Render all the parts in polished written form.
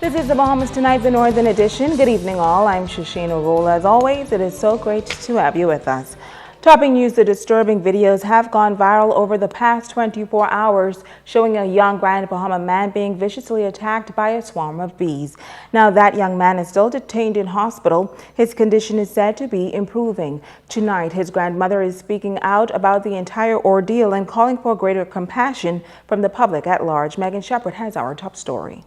This is the Bahamas Tonight, the Northern Edition. Good evening, all. I'm Shashina Rolla. As always, it is so great to have you with us. Topping news, the disturbing videos have gone viral over the past 24 hours, showing a young Grand Bahama man being viciously attacked by a swarm of bees. Now, that young man is still detained in hospital. His condition is said to be improving. Tonight, his grandmother is speaking out about the entire ordeal and calling for greater compassion from the public at large. Megan Shepard has our top story.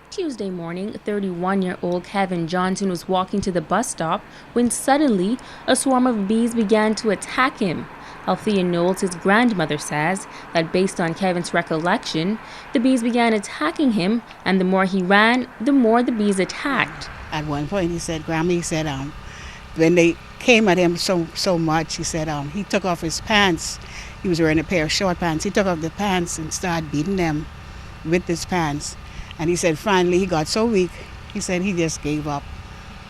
Tuesday morning, 31-year-old Kevin Johnson was walking to the bus stop when suddenly a swarm of bees began to attack him. Althea Knowles, his grandmother, says that based on Kevin's recollection, the bees began attacking him, and the more he ran, the more the bees attacked. At one point, he said, when they came at him so much, he said he took off his pants. He was wearing a pair of short pants. He took off the pants and started beating them with his pants. And he said finally he got so weak, he said he just gave up.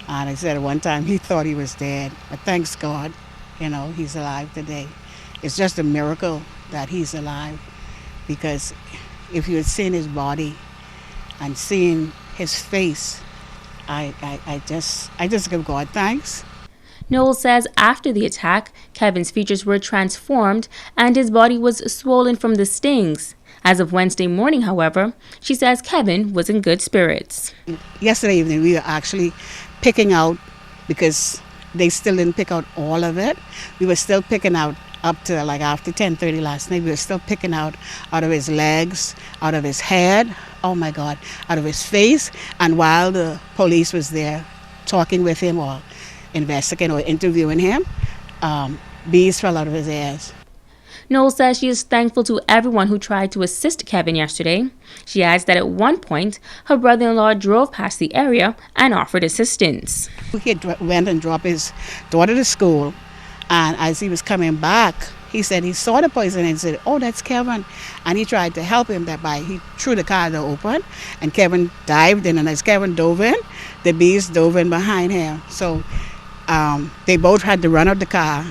And he said at one time he thought he was dead. But thanks God, he's alive today. It's just a miracle that he's alive. Because if you had seen his body and seen his face, I just give God thanks. Knowles says after the attack, Kevin's features were transformed and his body was swollen from the stings. As of Wednesday morning, however, she says Kevin was in good spirits. Yesterday evening, we were actually picking out, because they still didn't pick out all of it. We were still picking out up to after 10:30 last night. We were still picking out of his legs, out of his head, oh my God, out of his face. And while the police was there talking with him or investigating or interviewing him, bees fell out of his ears. Knowles says she is thankful to everyone who tried to assist Kevin yesterday. She adds that at one point, her brother-in-law drove past the area and offered assistance. He went and dropped his daughter to school, and as he was coming back, he said he saw the poison and said, "Oh, that's Kevin." And he tried to help him he threw the car door open, and Kevin dived in, and as Kevin dove in, the bees dove in behind him. So they both had to run out the car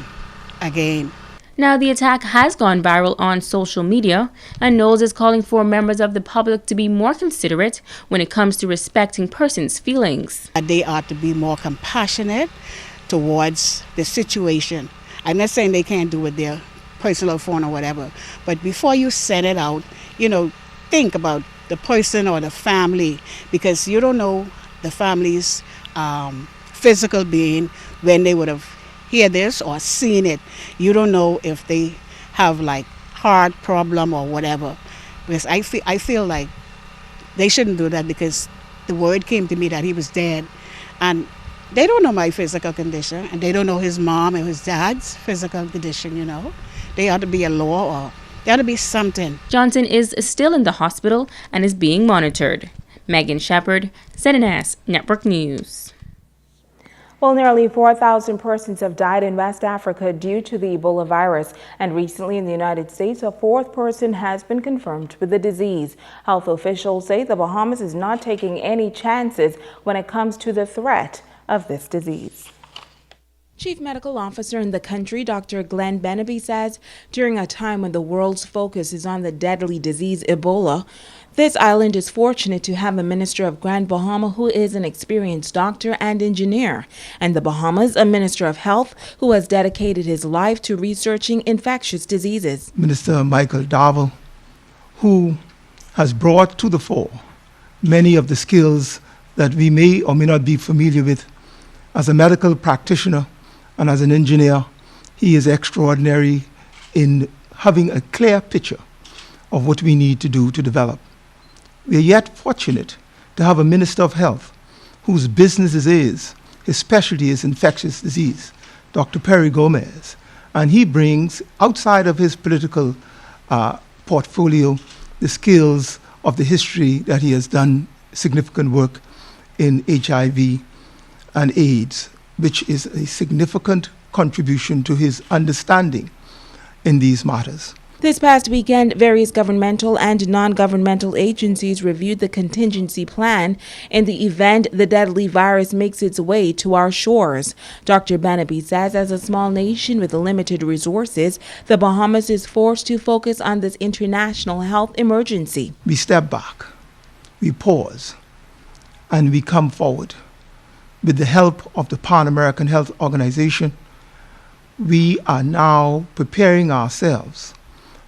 again. Now, the attack has gone viral on social media, and Knowles is calling for members of the public to be more considerate when it comes to respecting persons' feelings. They ought to be more compassionate towards the situation. I'm not saying they can't do with their personal phone or whatever, but before you send it out, think about the person or the family, because you don't know the family's physical being when they would have hear this or seen it. You don't know if they have heart problem or whatever. Because I feel like they shouldn't do that, because the word came to me that he was dead, and they don't know my physical condition, and they don't know his mom and his dad's physical condition. They ought to be a law, or there ought to be something. Johnson is still in the hospital and is being monitored. Megan Shepard, ZNS Network News. Well, nearly 4,000 persons have died in West Africa due to the Ebola virus, and recently in the United States, a fourth person has been confirmed with the disease. Health officials say the Bahamas is not taking any chances when it comes to the threat of this disease. Chief Medical Officer in the country, Dr. Glenn Benaby, says during a time when the world's focus is on the deadly disease Ebola, this island is fortunate to have a minister of Grand Bahama who is an experienced doctor and engineer, and the Bahamas, a minister of health who has dedicated his life to researching infectious diseases. Minister Michael Darville, who has brought to the fore many of the skills that we may or may not be familiar with. As a medical practitioner and as an engineer, he is extraordinary in having a clear picture of what we need to do to develop. We are yet fortunate to have a Minister of Health whose business his specialty is infectious disease, Dr. Perry Gomez, and he brings, outside of his political portfolio, the skills of the history that he has done significant work in HIV and AIDS, which is a significant contribution to his understanding in these matters. This past weekend, various governmental and non-governmental agencies reviewed the contingency plan in the event the deadly virus makes its way to our shores. Dr. Benaby says as a small nation with limited resources, the Bahamas is forced to focus on this international health emergency. We step back, we pause, and we come forward. With the help of the Pan American Health Organization, we are now preparing ourselves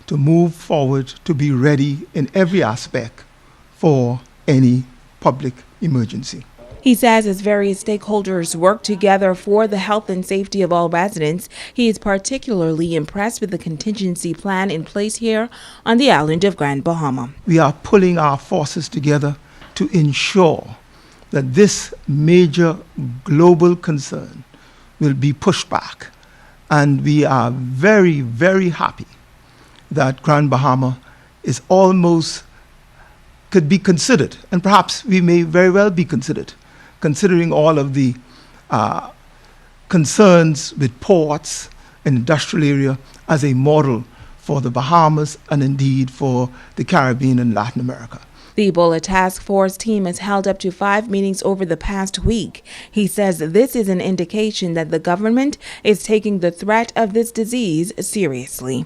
to move forward to be ready in every aspect for any public emergency. He says as various stakeholders work together for the health and safety of all residents, he is particularly impressed with the contingency plan in place here on the island of Grand Bahama. We are pulling our forces together to ensure that this major global concern will be pushed back. And we are very, very happy that Grand Bahama is almost, could be considered, and perhaps we may very well be considered, considering all of the concerns with ports and industrial area as a model for the Bahamas and indeed for the Caribbean and Latin America. The Ebola Task Force team has held up to 5 meetings over the past week. He says this is an indication that the government is taking the threat of this disease seriously.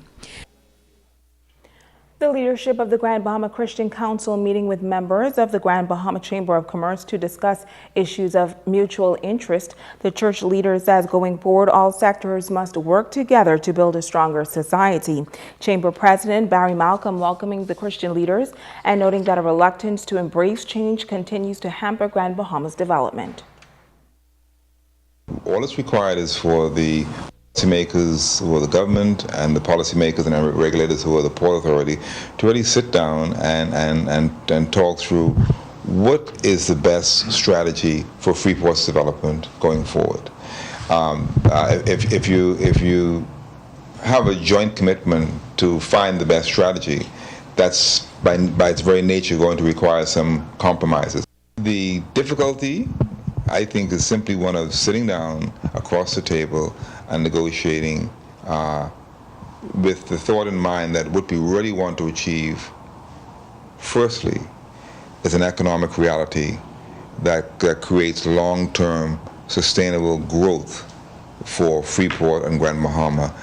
The leadership of the Grand Bahama Christian Council meeting with members of the Grand Bahama Chamber of Commerce to discuss issues of mutual interest. The church leader says going forward, all sectors must work together to build a stronger society. Chamber President Barry Malcolm welcoming the Christian leaders and noting that a reluctance to embrace change continues to hamper Grand Bahama's development. All that's required is for the policymakers who are the government and the policymakers and regulators who are the Port Authority to really sit down and talk through what is the best strategy for Freeport's development going forward. If you have a joint commitment to find the best strategy, that's by its very nature going to require some compromises. The difficulty, I think, is simply one of sitting down across the table and negotiating with the thought in mind that what we really want to achieve, firstly, is an economic reality that creates long-term sustainable growth for Freeport and Grand Bahama.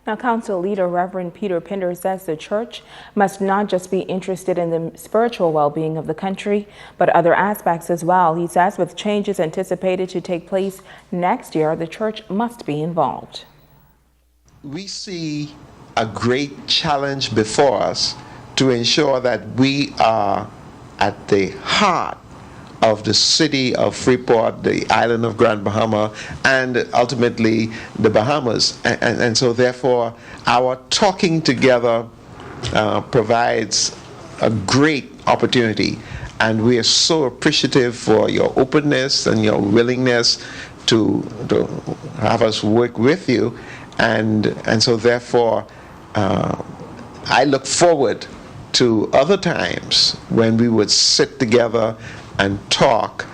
Now, Council Leader Reverend Peter Pinder says the church must not just be interested in the spiritual well-being of the country, but other aspects as well. He says with changes anticipated to take place next year, the church must be involved. We see a great challenge before us to ensure that we are at the heart of the city of Freeport, the island of Grand Bahama, and ultimately the Bahamas. And so therefore, our talking together provides a great opportunity. And we are so appreciative for your openness and your willingness to have us work with you. And so therefore, I look forward to other times when we would sit together and talk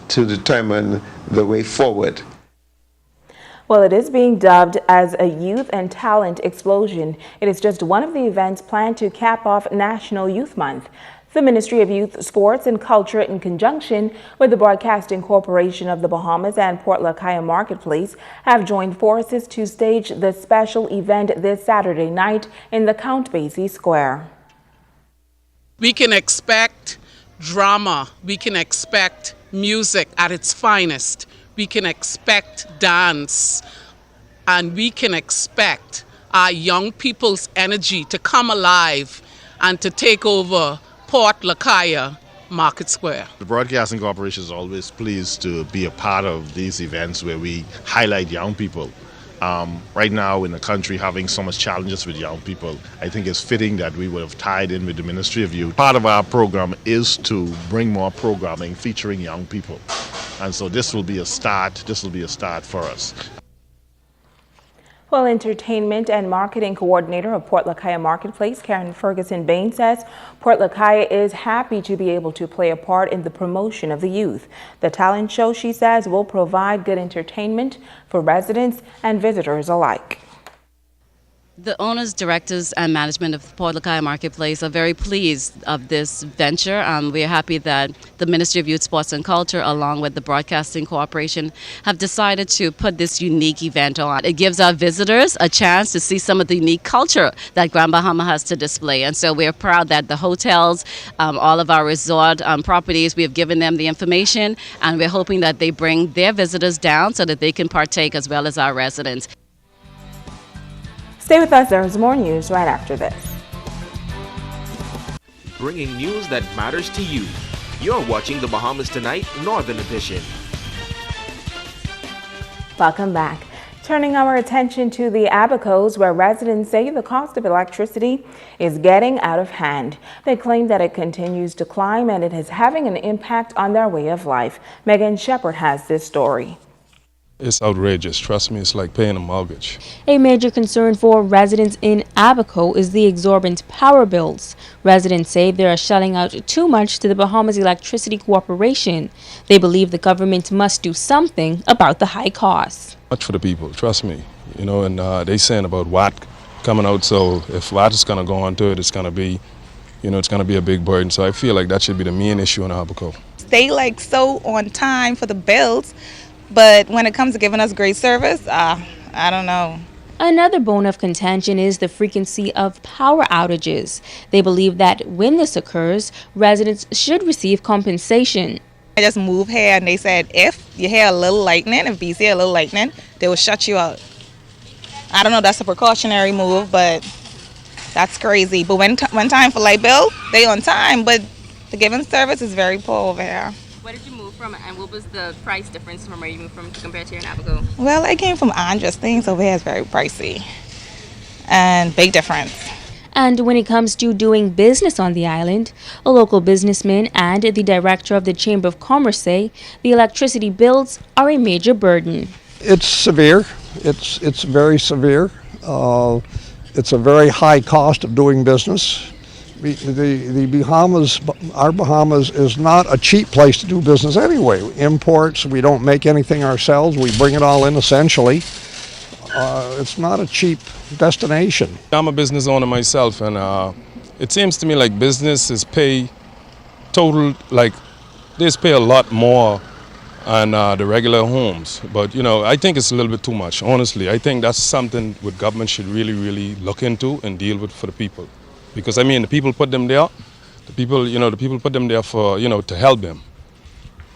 to determine the way forward. Well, it is being dubbed as a youth and talent explosion. It is just one of the events planned to cap off National Youth Month. The Ministry of Youth, Sports and Culture, in conjunction with the Broadcasting Corporation of the Bahamas and Port Lacaya Marketplace, have joined forces to stage the special event this Saturday night in the Count Basie Square. We can expect drama, we can expect music at its finest, we can expect dance, and we can expect our young people's energy to come alive and to take over Port Lacaya Market Square. The Broadcasting Corporation is always pleased to be a part of these events where we highlight young people. Right now in the country having so much challenges with young people, I think it's fitting that we would have tied in with the Ministry of Youth. Part of our program is to bring more programming featuring young people. And so this will be a start for us. Well, Entertainment and Marketing Coordinator of Port Lacaya Marketplace, Karen Ferguson Bain, says Port Lacaya is happy to be able to play a part in the promotion of the youth. The talent show, she says, will provide good entertainment for residents and visitors alike. The owners, directors, and management of Port Lakaya Marketplace are very pleased of this venture. We are happy that the Ministry of Youth, Sports and Culture, along with the Broadcasting Corporation, have decided to put this unique event on. It gives our visitors a chance to see some of the unique culture that Grand Bahama has to display. And so we are proud that the hotels, all of our resort properties, we have given them the information, and we're hoping that they bring their visitors down so that they can partake as well as our residents. Stay with us, there's more news right after this. Bringing news that matters to you. You're watching the Bahamas Tonight Northern Edition. Welcome back. Turning our attention to the Abacos, where residents say the cost of electricity is getting out of hand. They claim that it continues to climb and it is having an impact on their way of life. Megan Shepard has this story. It's outrageous. Trust me, it's like paying a mortgage. A major concern for residents in Abaco is the exorbitant power bills. Residents say they are shelling out too much to the Bahamas Electricity Corporation. They believe the government must do something about the high costs. Much for the people, trust me. You know, and they saying about watt coming out, so if watt is going to go onto it, it's going to be, it's going to be a big burden. So I feel like that should be the main issue in Abaco. They like so on time for the bills. But when it comes to giving us great service, I don't know. Another bone of contention is the frequency of power outages. They believe that when this occurs, residents should receive compensation. I just moved here and they said if you hear a little lightning, if BC hear a little lightning, they will shut you out. I don't know, that's a precautionary move, but that's crazy. But when time for light bill, they on time, but the giving service is very poor over here. Where did you move from, and what was the price difference from where you moved from compared to here in Abaco? Well, I came from Andros. Things over here is very pricey and big difference. And when it comes to doing business on the island, a local businessman and the director of the Chamber of Commerce say the electricity bills are a major burden. It's severe. It's very severe. It's a very high cost of doing business. The Bahamas, our Bahamas is not a cheap place to do business anyway. Imports, we don't make anything ourselves, we bring it all in essentially. It's not a cheap destination. I'm a business owner myself, and it seems to me like businesses pay total, like they pay a lot more on the regular homes. But I think it's a little bit too much, honestly. I think that's something what government should really look into and deal with for the people. Because the people put them there. The people put them there for to help them.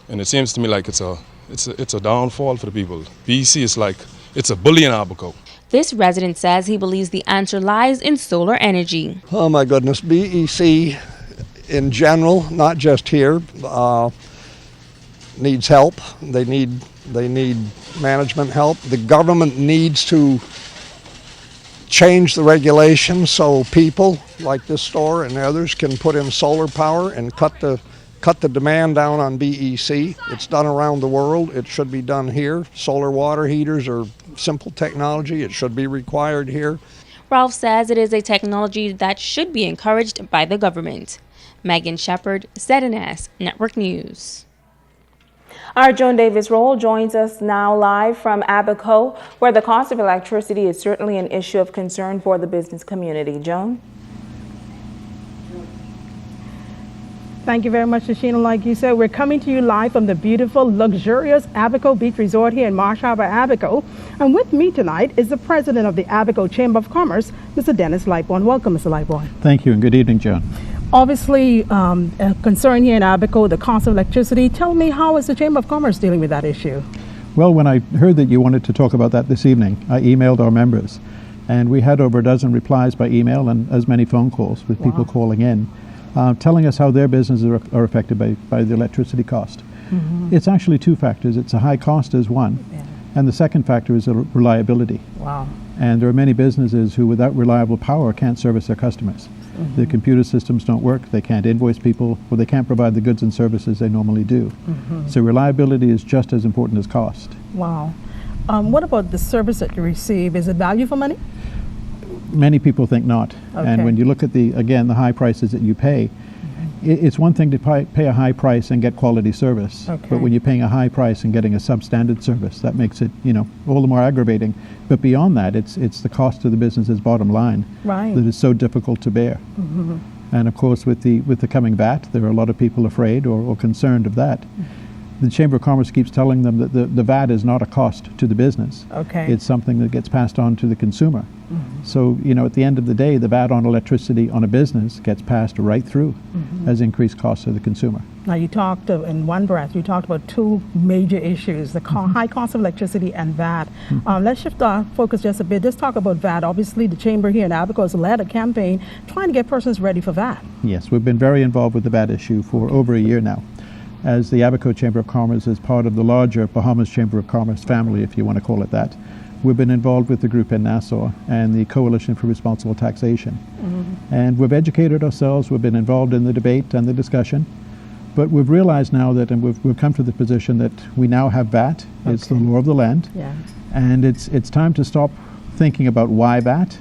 And it seems to me like it's a downfall for the people. BC is like it's a bully in Abaco. This resident says he believes the answer lies in solar energy. Oh my goodness, BEC in general, not just here, needs help. They need management help. The government needs to change the regulations so people like this store and others can put in solar power and cut the demand down on BEC. It's done around the world. It should be done here. Solar water heaters are simple technology. It should be required here. Ralph says it is a technology that should be encouraged by the government. Megan Shepard, ZNS Network News. Our Joan Davis Roll joins us now live from Abaco, where the cost of electricity is certainly an issue of concern for the business community. Joan? Thank you very much, Shashina. Like you said, we're coming to you live from the beautiful, luxurious Abaco Beach Resort here in Marsh Harbor, Abaco. And with me tonight is the president of the Abaco Chamber of Commerce, Mr. Dennis Lightbourne. Welcome, Mr. Lightbourne. Thank you, and good evening, Joan. Obviously, a concern here in Abaco, the cost of electricity. Tell me, how is the Chamber of Commerce dealing with that issue? Well, when I heard that you wanted to talk about that this evening, I emailed our members. And we had over a dozen replies by email and as many phone calls with people calling in, telling us how their businesses are affected by the electricity cost. Mm-hmm. It's actually two factors. It's a high cost as one, and the second factor is reliability. Wow. And there are many businesses who, without reliable power, can't service their customers. Mm-hmm. Their computer systems don't work, they can't invoice people, or they can't provide the goods and services they normally do. Mm-hmm. So reliability is just as important as cost. Wow. What about the service that you receive? Is it value for money? Many people think not. Okay. And when you look at the high prices that you pay, It's one thing to pay a high price and get quality service, Okay. but when you're paying a high price and getting a substandard service, that makes it, all the more aggravating. But beyond that, it's the cost to the business's bottom line Right. that is so difficult to bear. Mhm. And of course, with the coming VAT, there are a lot of people afraid or concerned of that. The Chamber of Commerce keeps telling them that the VAT is not a cost to the business. Okay. It's something that gets passed on to the consumer. So, at the end of the day, the VAT on electricity on a business gets passed right through as increased costs to the consumer. Now, you talked in one breath, you talked about two major issues, the high cost of electricity and VAT. Let's shift our focus just a bit. Let's talk about VAT. Obviously, the Chamber here in Abaco has led a campaign trying to get persons ready for VAT. Yes, we've been very involved with the VAT issue for over a year now. As the Abaco Chamber of Commerce is part of the larger Bahamas Chamber of Commerce family, if you want to call it that. We've been involved with the group in Nassau and the Coalition for Responsible Taxation. And we've educated ourselves, we've been involved in the debate and the discussion, but we've realized now that, and we've come to the position that we now have VAT, it's the law of the land, Yeah. and it's time to stop thinking about why VAT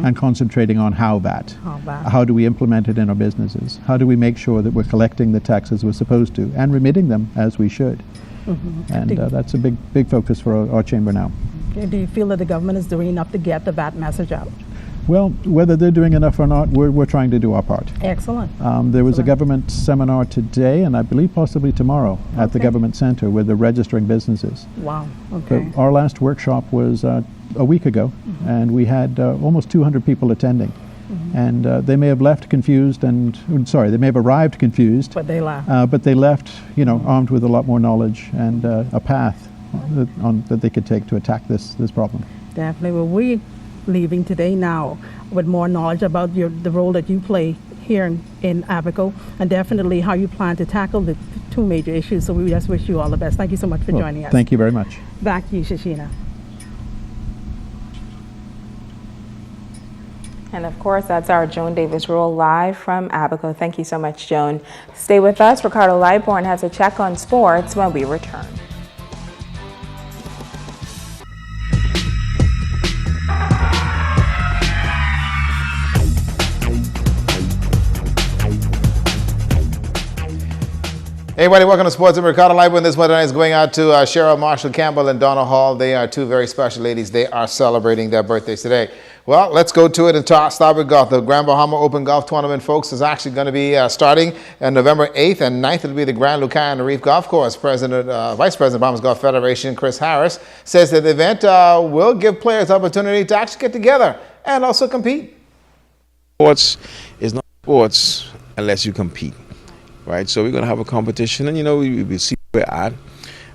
and concentrating on how VAT. How VAT. How do we implement it in our businesses? How do we make sure that we're collecting the taxes we're supposed to and remitting them as we should? And that's a big focus for our chamber now. Okay, do you feel that the government is doing enough to get the VAT message out? Well, whether they're doing enough or not, we're trying to do our part. Excellent. There was a government seminar today, and I believe possibly tomorrow, at the Government Center where they're registering businesses. Wow, okay. But our last workshop was a week ago, and we had almost 200 people attending. And they may have left confused they may have arrived confused. But they left. But they left, armed with a lot more knowledge and a path that they could take to attack this problem. Definitely. Well, we're leaving today now with more knowledge about the role that you play here in Abaco, and definitely how you plan to tackle the two major issues. So we just wish you all the best. Thank you so much for joining us. Thank you very much. Back to you, Shashina. And of course, that's our Joan Davis Rule live from Abaco. Thank you so much, Joan. Stay with us. Ricardo Lightborn has a check on sports when we return. Hey everybody, welcome to Sports with Ricardo Lightborn. This Monday night is going out to Cheryl Marshall Campbell and Donna Hall. They are two very special ladies. They are celebrating their birthdays today. Well, let's go to it and start with golf. The Grand Bahama Open Golf Tournament, folks, is actually going to be starting on November 8th and 9th. It'll be the Grand Lucayan Reef Golf Course. Vice President of Bahamas Golf Federation, Chris Harris, says that the event will give players opportunity to actually get together and also compete. Sports is not sports unless you compete. Right, so we're going to have a competition, and we see where we're at.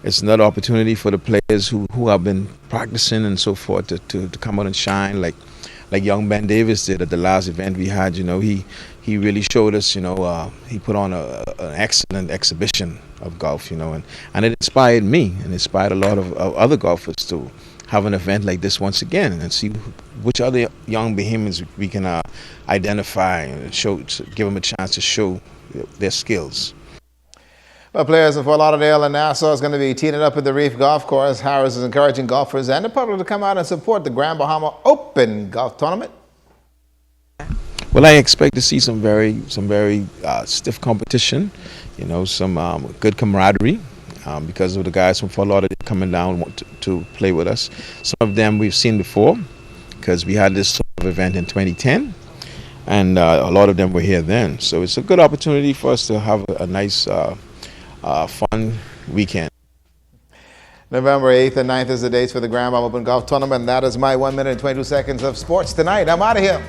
It's another opportunity for the players who have been practicing and so forth to come out and shine, like young Ben Davis did at the last event we had. He really showed us. He put on an excellent exhibition of golf. And it inspired me and inspired a lot of other golfers to have an event like this once again and see which other young Bahamians we can identify and give them a chance to show their skills. Well, players in Fort Lauderdale and Nassau is going to be teeing it up at the Reef Golf Course. Harris is encouraging golfers and the public to come out and support the Grand Bahama Open Golf Tournament. Well, I expect to see some very stiff competition. Some good camaraderie because of the guys from Fort Lauderdale coming down to play with us. Some of them we've seen before because we had this sort of event in 2010. And a lot of them were here then. So it's a good opportunity for us to have a nice, fun weekend. November 8th and 9th is the dates for the Grand Bahama Open Golf Tournament. That is my 1 minute and 22 seconds of sports tonight. I'm out of here.